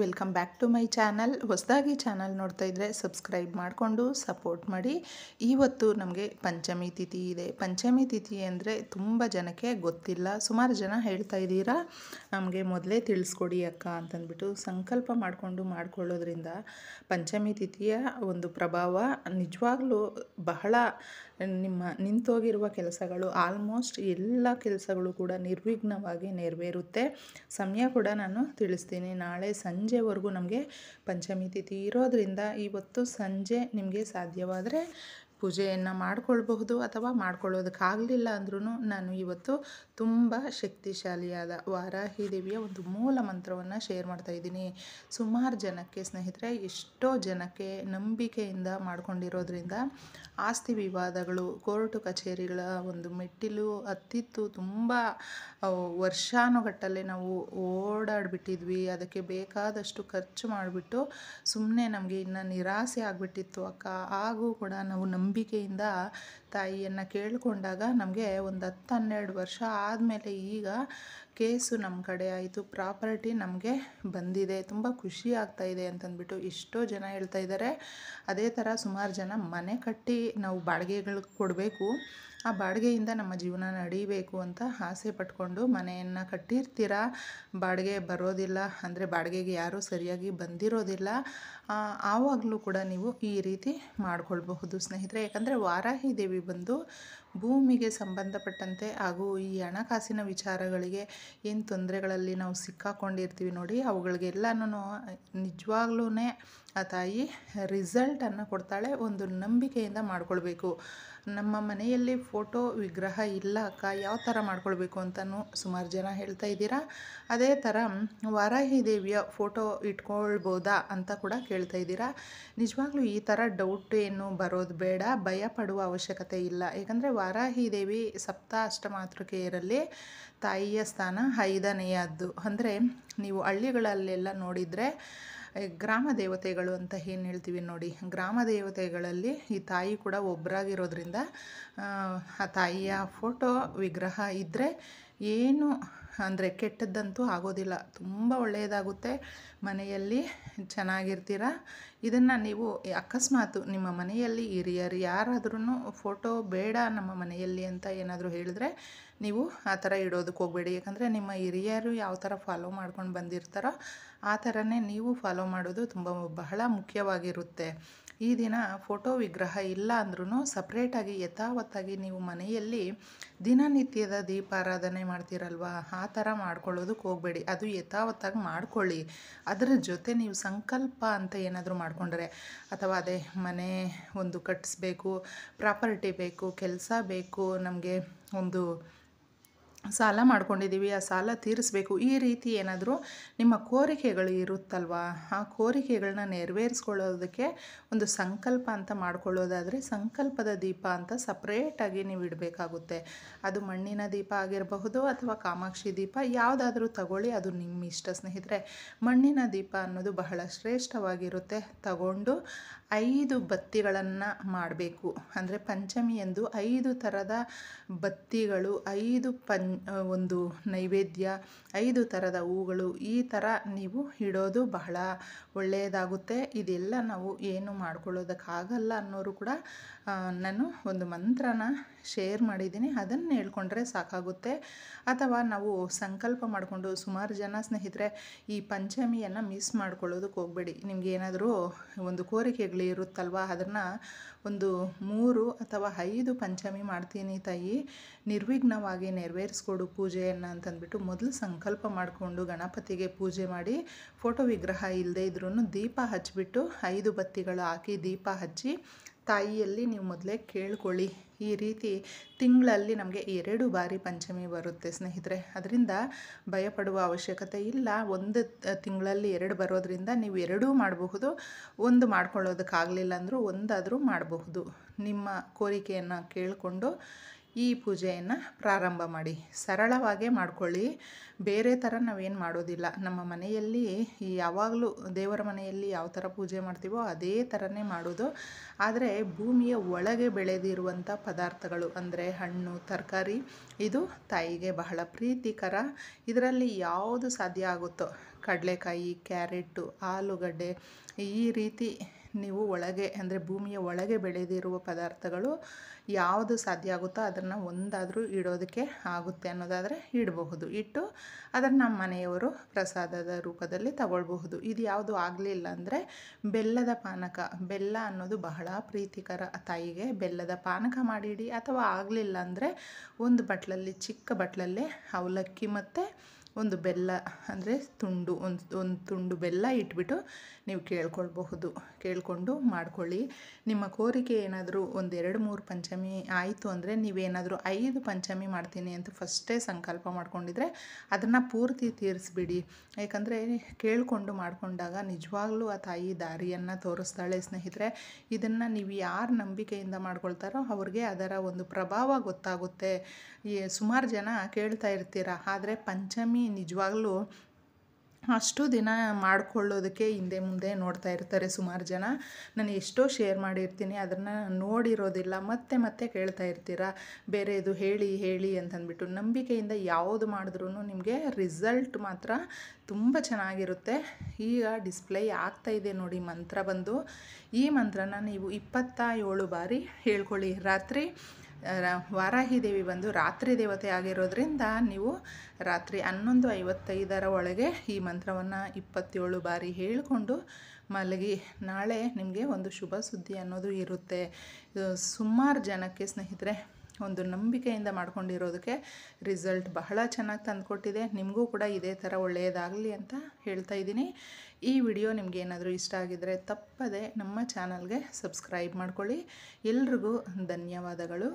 Welcome back to my channel. ಹೊಸದಾಗಿ channel ನೋಡ್ತಾ ಇದ್ದರೆ ಸಬ್ಸ್ಕ್ರೈಬ್ ಮಾಡಿಕೊಂಡು ಸಪೋರ್ಟ್ ಮಾಡಿ. ಇವತ್ತು ನಮಗೆ ಪಂಚಮಿ ತಿಥಿ ಇದೆ. ಪಂಚಮಿ ತಿಥಿ ಅಂದರೆ ತುಂಬ ಜನಕ್ಕೆ ಗೊತ್ತಿಲ್ಲ. ಸುಮಾರು ಜನ ಹೇಳ್ತಾ ಇದ್ದೀರಾ ನಮಗೆ ಮೊದಲೇ ತಿಳಿಸ್ಕೊಡಿ ಅಕ್ಕ ಅಂತಂದ್ಬಿಟ್ಟು. ಸಂಕಲ್ಪ ಮಾಡಿಕೊಂಡು ಮಾಡ್ಕೊಳ್ಳೋದ್ರಿಂದ ಪಂಚಮಿ ತಿಥಿಯ ಒಂದು ಪ್ರಭಾವ ನಿಜವಾಗ್ಲೂ ಬಹಳ ನಿಮ್ಮ ನಿಂತೋಗಿರುವ ಕೆಲಸಗಳು ಆಲ್ಮೋಸ್ಟ್ ಎಲ್ಲ ಕೆಲಸಗಳು ಕೂಡ ನಿರ್ವಿಘ್ನವಾಗಿ ನೆರವೇರುತ್ತೆ. ಸಮಯ ಕೂಡ ನಾನು ತಿಳಿಸ್ತೀನಿ. ನಾಳೆ ಸಂಜೆವರೆಗೂ ನಮಗೆ ಪಂಚಮಿ ತಿಥಿ ಇರೋದರಿಂದ ಇವತ್ತು ಸಂಜೆ ನಿಮಗೆ ಸಾಧ್ಯವಾದರೆ ಪೂಜೆಯನ್ನು ಮಾಡಿಕೊಳ್ಬಹುದು, ಅಥವಾ ಮಾಡ್ಕೊಳ್ಳೋದಕ್ಕಾಗಲಿಲ್ಲ ಅಂದ್ರೂ ನಾನು ಇವತ್ತು ತುಂಬ ಶಕ್ತಿಶಾಲಿಯಾದ ವಾರಾಹಿ ದೇವಿಯ ಒಂದು ಮೂಲ ಮಂತ್ರವನ್ನು ಶೇರ್ ಮಾಡ್ತಾಯಿದ್ದೀನಿ. ಸುಮಾರು ಜನಕ್ಕೆ ಸ್ನೇಹಿತರೆ, ಎಷ್ಟೋ ಜನಕ್ಕೆ ನಂಬಿಕೆಯಿಂದ ಮಾಡ್ಕೊಂಡಿರೋದ್ರಿಂದ ಆಸ್ತಿ ವಿವಾದಗಳು, ಕೋರ್ಟು ಕಚೇರಿಗಳ ಒಂದು ಮೆಟ್ಟಿಲು ಹತ್ತಿತ್ತು. ತುಂಬ ವರ್ಷಾನುಗಟ್ಟಲೆ ನಾವು ಓಡಾಡಿಬಿಟ್ಟಿದ್ವಿ. ಅದಕ್ಕೆ ಬೇಕಾದಷ್ಟು ಖರ್ಚು ಮಾಡಿಬಿಟ್ಟು ಸುಮ್ಮನೆ ನಮಗೆ ಇನ್ನು ನಿರಾಸೆ ಆಗಿಬಿಟ್ಟಿತ್ತು ಅಕ್ಕ. ಹಾಗೂ ಕೂಡ ನಾವು ನಂಬಿಕೆಯಿಂದ ತಾಯಿಯನ್ನು ಕೇಳಿಕೊಂಡಾಗ ನಮಗೆ ಒಂದು 10-12 ವರ್ಷ ಆದಮೇಲೆ ಈಗ ಕೇಸು ನಮ್ಮ ಕಡೆ ಆಯಿತು, ಪ್ರಾಪರ್ಟಿ ನಮಗೆ ಬಂದಿದೆ, ತುಂಬ ಖುಷಿ ಆಗ್ತಾಯಿದೆ ಅಂತಂದ್ಬಿಟ್ಟು ಎಷ್ಟೋ ಜನ ಹೇಳ್ತಾ ಇದ್ದಾರೆ. ಅದೇ ಥರ ಸುಮಾರು ಜನ ಮನೆ ಕಟ್ಟಿ ನಾವು ಬಾಡಿಗೆಗಳಿಗೆ ಕೊಡಬೇಕು, ಆ ಬಾಡಿಗೆಯಿಂದ ನಮ್ಮ ಜೀವನ ನಡೀಬೇಕು ಅಂತ ಆಸೆ ಪಟ್ಕೊಂಡು ಮನೆಯನ್ನು ಕಟ್ಟಿರ್ತೀರ. ಬಾಡಿಗೆ ಬರೋದಿಲ್ಲ ಅಂದರೆ ಬಾಡಿಗೆಗೆ ಯಾರೂ ಸರಿಯಾಗಿ ಬಂದಿರೋದಿಲ್ಲ. ಆವಾಗಲೂ ಕೂಡ ನೀವು ಈ ರೀತಿ ಮಾಡ್ಕೊಳ್ಬಹುದು ಸ್ನೇಹಿತರೆ. ಯಾಕಂದರೆ ವಾರಾಹಿ ದೇವಿ ಬಂದು ಭೂಮಿಗೆ ಸಂಬಂಧಪಟ್ಟಂತೆ ಹಾಗೂ ಈ ಹಣಕಾಸಿನ ವಿಚಾರಗಳಿಗೆ ಏನು ತೊಂದರೆಗಳಲ್ಲಿ ನಾವು ಸಿಕ್ಕಾಕೊಂಡಿರ್ತೀವಿ ನೋಡಿ, ಅವುಗಳಿಗೆಲ್ಲನೂ ನಿಜವಾಗ್ಲೂ ಆ ತಾಯಿ ರಿಸಲ್ಟನ್ನು ಕೊಡ್ತಾಳೆ. ಒಂದು ನಂಬಿಕೆಯಿಂದ ಮಾಡ್ಕೊಳ್ಬೇಕು. ನಮ್ಮ ಮನೆಯಲ್ಲಿ ಫೋಟೋ ವಿಗ್ರಹ ಇಲ್ಲ ಅಕ್ಕ, ಯಾವ ಥರ ಮಾಡ್ಕೊಳ್ಬೇಕು ಅಂತಲೂ ಸುಮಾರು ಜನ ಹೇಳ್ತಾ ಇದ್ದೀರಾ. ಅದೇ ಥರ ವಾರಾಹಿ ದೇವಿಯ ಫೋಟೋ ಇಟ್ಕೊಳ್ಬೋದಾ ಅಂತ ಕೂಡ ಕೇಳ್ತಾ ಇದ್ದೀರಾ. ನಿಜವಾಗ್ಲೂ ಈ ಥರ ಡೌಟ್ ಏನು ಬರೋದು ಬೇಡ, ಭಯ ಪಡುವ ಅವಶ್ಯಕತೆ ಇಲ್ಲ. ಯಾಕಂದರೆ ವಾರಾಹಿ ದೇವಿ ಸಪ್ತ ಅಷ್ಟಮಾತೃಕೆಯರಲ್ಲಿ ತಾಯಿಯ ಸ್ಥಾನ 5ನೇಯದ್ದು. ಅಂದರೆ ನೀವು ಹಳ್ಳಿಗಳಲ್ಲೆಲ್ಲ ನೋಡಿದರೆ ಗ್ರಾಮ ದೇವತೆಗಳು ಅಂತ ಏನು ಹೇಳ್ತೀವಿ ನೋಡಿ, ಗ್ರಾಮ ದೇವತೆಗಳಲ್ಲಿ ಈ ತಾಯಿ ಕೂಡ ಒಬ್ಬರಾಗಿರೋದ್ರಿಂದ ಆ ತಾಯಿಯ ಫೋಟೋ ವಿಗ್ರಹ ಇದ್ದರೆ ಏನು ಅಂದರೆ ಕೆಟ್ಟದ್ದಂತೂ ಆಗೋದಿಲ್ಲ, ತುಂಬ ಒಳ್ಳೆಯದಾಗುತ್ತೆ, ಮನೆಯಲ್ಲಿ ಚೆನ್ನಾಗಿರ್ತೀರ. ಇದನ್ನು ನೀವು ಅಕಸ್ಮಾತ್ ನಿಮ್ಮ ಮನೆಯಲ್ಲಿ ಹಿರಿಯರು ಯಾರಾದ್ರೂ ಫೋಟೋ ಬೇಡ ನಮ್ಮ ಮನೆಯಲ್ಲಿ ಅಂತ ಏನಾದರೂ ಹೇಳಿದ್ರೆ ನೀವು ಆ ಥರ ಇಡೋದಕ್ಕೆ ಹೋಗಬೇಡಿ. ಯಾಕಂದರೆ ನಿಮ್ಮ ಹಿರಿಯರು ಯಾವ ಥರ ಫಾಲೋ ಮಾಡ್ಕೊಂಡು ಬಂದಿರ್ತಾರೋ ಆ ಥರನೇ ನೀವು ಫಾಲೋ ಮಾಡೋದು ಬಹಳ ಮುಖ್ಯವಾಗಿರುತ್ತೆ. ಈ ದಿನ ಫೋಟೋ ವಿಗ್ರಹ ಇಲ್ಲ ಅಂದ್ರೂ ಸಪ್ರೇಟಾಗಿ ಯಥಾವತ್ತಾಗಿ ನೀವು ಮನೆಯಲ್ಲಿ ದಿನನಿತ್ಯದ ದೀಪಾರಾಧನೆ ಮಾಡ್ತೀರಲ್ವ, ಆ ಥರ ಮಾಡ್ಕೊಳ್ಳೋದಕ್ಕೆ ಹೋಗಬೇಡಿ. ಅದು ಯಥಾವತ್ತಾಗಿ ಮಾಡ್ಕೊಳ್ಳಿ. ಅದರ ಜೊತೆ ನೀವು ಸಂಕಲ್ಪ ಅಂತ ಏನಾದರೂ ಮಾಡಿಕೊಂಡ್ರೆ, ಅಥವಾ ಅದೇ ಮನೆ ಒಂದು ಕಟ್ಟಿಸ್ಬೇಕು, ಪ್ರಾಪರ್ಟಿ ಬೇಕು, ಕೆಲಸ ಬೇಕು, ನಮಗೆ ಒಂದು ಸಾಲ ಮಾಡ್ಕೊಂಡಿದ್ದೀವಿ, ಆ ಸಾಲ ತೀರಿಸ್ಬೇಕು, ಈ ರೀತಿ ಏನಾದರೂ ನಿಮ್ಮ ಕೋರಿಕೆಗಳು ಇರುತ್ತಲ್ವ, ಆ ಕೋರಿಕೆಗಳನ್ನ ನೆರವೇರಿಸ್ಕೊಳ್ಳೋದಕ್ಕೆ ಒಂದು ಸಂಕಲ್ಪ ಅಂತ ಮಾಡ್ಕೊಳ್ಳೋದಾದರೆ ಸಂಕಲ್ಪದ ದೀಪ ಅಂತ ಸಪ್ರೇಟಾಗಿ ನೀವು ಇಡಬೇಕಾಗುತ್ತೆ. ಅದು ಮಣ್ಣಿನ ದೀಪ ಆಗಿರಬಹುದು ಅಥವಾ ಕಾಮಾಕ್ಷಿ ದೀಪ, ಯಾವುದಾದ್ರೂ ತಗೊಳ್ಳಿ, ಅದು ನಿಮ್ಮ ಇಷ್ಟ ಸ್ನೇಹಿತರೆ. ಮಣ್ಣಿನ ದೀಪ ಅನ್ನೋದು ಬಹಳ ಶ್ರೇಷ್ಠವಾಗಿರುತ್ತೆ. ತಗೊಂಡು 5 ಬತ್ತಿಗಳನ್ನು ಮಾಡಬೇಕು. ಅಂದರೆ ಪಂಚಮಿ ಎಂದು 5 ಥರದ ಬತ್ತಿಗಳು, 5 ಒಂದು ನೈವೇದ್ಯ, 5 ಥರದ ಹೂಗಳು, ಈ ಥರ ನೀವು ಇಡೋದು ಬಹಳ ಒಳ್ಳೆಯದಾಗುತ್ತೆ. ಇದೆಲ್ಲ ನಾವು ಏನು ಮಾಡ್ಕೊಳ್ಳೋದಕ್ಕಾಗಲ್ಲ ಅನ್ನೋರು ಕೂಡ ನಾನು ಒಂದು ಮಂತ್ರನ ಶೇರ್ ಮಾಡಿದ್ದೀನಿ, ಅದನ್ನು ಹೇಳ್ಕೊಂಡ್ರೆ ಸಾಕಾಗುತ್ತೆ. ಅಥವಾ ನಾವು ಸಂಕಲ್ಪ ಮಾಡಿಕೊಂಡು ಸುಮಾರು ಜನ ಸ್ನೇಹಿತರೆ ಈ ಪಂಚಮಿಯನ್ನು ಮಿಸ್ ಮಾಡ್ಕೊಳ್ಳೋದಕ್ಕೆ ಹೋಗಬೇಡಿ. ನಿಮ್ಗೆ ಏನಾದರೂ ಒಂದು ಕೋರಿಕೆಗಳು ಇರುತ್ತಲ್ವ, ಅದನ್ನು ಒಂದು 3 ಅಥವಾ 5 ಪಂಚಮಿ ಮಾಡ್ತೀನಿ ತಾಯಿ, ನಿರ್ವಿಘ್ನವಾಗಿ ನೆರವೇರಿಸ್ಕೊಡು ಪೂಜೆಯನ್ನು ಅಂತಂದ್ಬಿಟ್ಟು ಮೊದಲು ಸಂಕಲ್ಪ ಮಾಡಿಕೊಂಡು ಗಣಪತಿಗೆ ಪೂಜೆ ಮಾಡಿ, ಫೋಟೋ ವಿಗ್ರಹ ಇಲ್ಲದೇ ಇದ್ರೂ ದೀಪ ಹಚ್ಚಿಬಿಟ್ಟು 5 ಬತ್ತಿಗಳು ಹಾಕಿ ದೀಪ ಹಚ್ಚಿ ತಾಯಿಯಲ್ಲಿ ನೀವು ಮೊದಲೇ ಕೇಳ್ಕೊಳ್ಳಿ. ಈ ರೀತಿ ತಿಂಗಳಲ್ಲಿ ನಮಗೆ 2 ಬಾರಿ ಪಂಚಮಿ ಬರುತ್ತೆ ಸ್ನೇಹಿತರೆ. ಅದರಿಂದ ಭಯಪಡುವ ಅವಶ್ಯಕತೆ ಇಲ್ಲ. ಒಂದು ತಿಂಗಳಲ್ಲಿ 2 ಬರೋದ್ರಿಂದ ನೀವು 2 ಮಾಡಬಹುದು. ಒಂದು ಮಾಡ್ಕೊಳ್ಳೋದಕ್ಕಾಗಲಿಲ್ಲ ಅಂದರೂ ಒಂದಾದರೂ ಮಾಡಬಹುದು. ನಿಮ್ಮ ಕೋರಿಕೆಯನ್ನು ಕೇಳಿಕೊಂಡು ಈ ಪೂಜೆಯನ್ನು ಪ್ರಾರಂಭ ಮಾಡಿ. ಸರಳವಾಗೇ ಮಾಡ್ಕೊಳ್ಳಿ, ಬೇರೆ ಥರ ನಾವೇನು ಮಾಡೋದಿಲ್ಲ. ನಮ್ಮ ಮನೆಯಲ್ಲಿ ಯಾವಾಗಲೂ ದೇವರ ಮನೆಯಲ್ಲಿ ಯಾವ ಥರ ಪೂಜೆ ಮಾಡ್ತೀವೋ ಅದೇ ಥರನೇ ಮಾಡೋದು. ಆದರೆ ಭೂಮಿಯ ಒಳಗೆ ಬೆಳೆದಿರುವಂಥ ಪದಾರ್ಥಗಳು ಅಂದರೆ ಹಣ್ಣು ತರಕಾರಿ ಇದು ತಾಯಿಗೆ ಬಹಳ ಪ್ರೀತಿಕರ. ಇದರಲ್ಲಿ ಯಾವುದು ಸಾಧ್ಯ ಆಗುತ್ತೋ ಕಡಲೆಕಾಯಿ, ಕ್ಯಾರೆಟು, ಆಲೂಗಡ್ಡೆ ಈ ರೀತಿ ನೀವು ಒಳಗೆ ಅಂದರೆ ಭೂಮಿಯ ಒಳಗೆ ಬೆಳೆದಿರುವ ಪದಾರ್ಥಗಳು ಯಾವುದು ಸಾಧ್ಯ ಆಗುತ್ತೋ ಅದನ್ನು ಒಂದಾದರೂ ಇಡೋದಕ್ಕೆ ಆಗುತ್ತೆ ಅನ್ನೋದಾದರೆ ಇಡಬಹುದು. ಇಟ್ಟು ಅದನ್ನು ನಮ್ಮ ಮನೆಯವರು ಪ್ರಸಾದದ ರೂಪದಲ್ಲಿ ತಗೊಳ್ಬಹುದು. ಇದು ಯಾವುದು ಆಗಲಿಲ್ಲ ಅಂದರೆ ಬೆಲ್ಲದ ಪಾನಕ, ಬೆಲ್ಲ ಅನ್ನೋದು ಬಹಳ ಪ್ರೀತಿಕರ ತಾಯಿಗೆ. ಬೆಲ್ಲದ ಪಾನಕ ಮಾಡಿಡಿ. ಅಥವಾ ಆಗಲಿಲ್ಲ ಅಂದರೆ ಒಂದು ಬಟ್ಲಲ್ಲಿ, ಚಿಕ್ಕ ಬಟ್ಲಲ್ಲೇ ಅವಲಕ್ಕಿ ಮತ್ತು ಒಂದು ಬೆಲ್ಲ ಅಂದರೆ ಒಂದು ತುಂಡು ಬೆಲ್ಲ ಇಟ್ಬಿಟ್ಟು ನೀವು ಕೇಳಿಕೊಂಡು ಮಾಡ್ಕೊಳ್ಳಿ. ನಿಮ್ಮ ಕೋರಿಕೆ ಏನಾದರೂ 1-2-3 ಪಂಚಮಿ ಆಯಿತು ಅಂದರೆ ನೀವೇನಾದರೂ 5 ಪಂಚಮಿ ಮಾಡ್ತೀನಿ ಅಂತ ಫಸ್ಟೇ ಸಂಕಲ್ಪ ಮಾಡ್ಕೊಂಡಿದ್ರೆ ಅದನ್ನು ಪೂರ್ತಿ ತೀರಿಸ್ಬಿಡಿ. ಯಾಕಂದರೆ ಕೇಳಿಕೊಂಡು ಮಾಡಿಕೊಂಡಾಗ ನಿಜವಾಗ್ಲೂ ಆ ತಾಯಿ ದಾರಿಯನ್ನು ತೋರಿಸ್ತಾಳೆ ಸ್ನೇಹಿತರೆ. ಇದನ್ನು ನೀವು ಯಾರು ನಂಬಿಕೆಯಿಂದ ಮಾಡ್ಕೊಳ್ತಾರೋ ಅವ್ರಿಗೆ ಅದರ ಒಂದು ಪ್ರಭಾವ ಗೊತ್ತಾಗುತ್ತೆ. ಸುಮಾರು ಜನ ಕೇಳ್ತಾ ಇರ್ತೀರ, ಆದರೆ ಪಂಚಮಿ ನಿಜವಾಗ್ಲೂ ಅಷ್ಟು ದಿನ ಮಾಡ್ಕೊಳ್ಳೋದಕ್ಕೆ ಹಿಂದೆ ಮುಂದೆ ನೋಡ್ತಾ ಇರ್ತಾರೆ ಸುಮಾರು ಜನ. ನಾನು ಎಷ್ಟೋ ಶೇರ್ ಮಾಡಿರ್ತೀನಿ, ಅದನ್ನು ನೋಡಿರೋದಿಲ್ಲ. ಮತ್ತೆ ಕೇಳ್ತಾ ಇರ್ತೀರ ಬೇರೆದು ಹೇಳಿ ಅಂತಂದ್ಬಿಟ್ಟು. ನಂಬಿಕೆಯಿಂದ ಯಾವುದು ಮಾಡಿದ್ರೂ ನಿಮಗೆ ರಿಸಲ್ಟ್ ಮಾತ್ರ ತುಂಬ ಚೆನ್ನಾಗಿರುತ್ತೆ. ಈಗ ಡಿಸ್ಪ್ಲೇ ಆಗ್ತಾಯಿದೆ ನೋಡಿ ಮಂತ್ರ ಬಂದು. ಈ ಮಂತ್ರನ ನೀವು 27 ಬಾರಿ ಹೇಳ್ಕೊಳ್ಳಿ. ರಾತ್ರಿ ವಾರಾಹಿ ದೇವಿ ಬಂದು ರಾತ್ರಿ ದೇವತೆ ಆಗಿರೋದ್ರಿಂದ ನೀವು ರಾತ್ರಿ 11:55 ಒಳಗೆ ಈ ಮಂತ್ರವನ್ನು 27 ಬಾರಿ ಹೇಳಿಕೊಂಡು ಮಲಗಿ. ನಾಳೆ ನಿಮಗೆ ಒಂದು ಶುಭ ಸುದ್ದಿ ಅನ್ನೋದು ಇರುತ್ತೆ. ಸುಮಾರು ಜನಕ್ಕೆ ಸ್ನೇಹಿತರೆ ಒಂದು ನಂಬಿಕೆಯಿಂದ ಮಾಡ್ಕೊಂಡಿರೋದಕ್ಕೆ ರಿಸಲ್ಟ್ ಬಹಳ ಚೆನ್ನಾಗಿ ತಂದುಕೊಟ್ಟಿದೆ. ನಿಮಗೂ ಕೂಡ ಇದೇ ಥರ ಒಳ್ಳೆಯದಾಗಲಿ ಅಂತ ಹೇಳ್ತಾ ಇದ್ದೀನಿ. ಈ ವಿಡಿಯೋ ನಿಮಗೆ ಏನಾದರೂ ಇಷ್ಟ ಆಗಿದ್ದರೆ ತಪ್ಪದೆ ನಮ್ಮ ಚಾನಲ್ಗೆ ಸಬ್ಸ್ಕ್ರೈಬ್ ಮಾಡ್ಕೊಳ್ಳಿ. ಎಲ್ರಿಗೂ ಧನ್ಯವಾದಗಳು.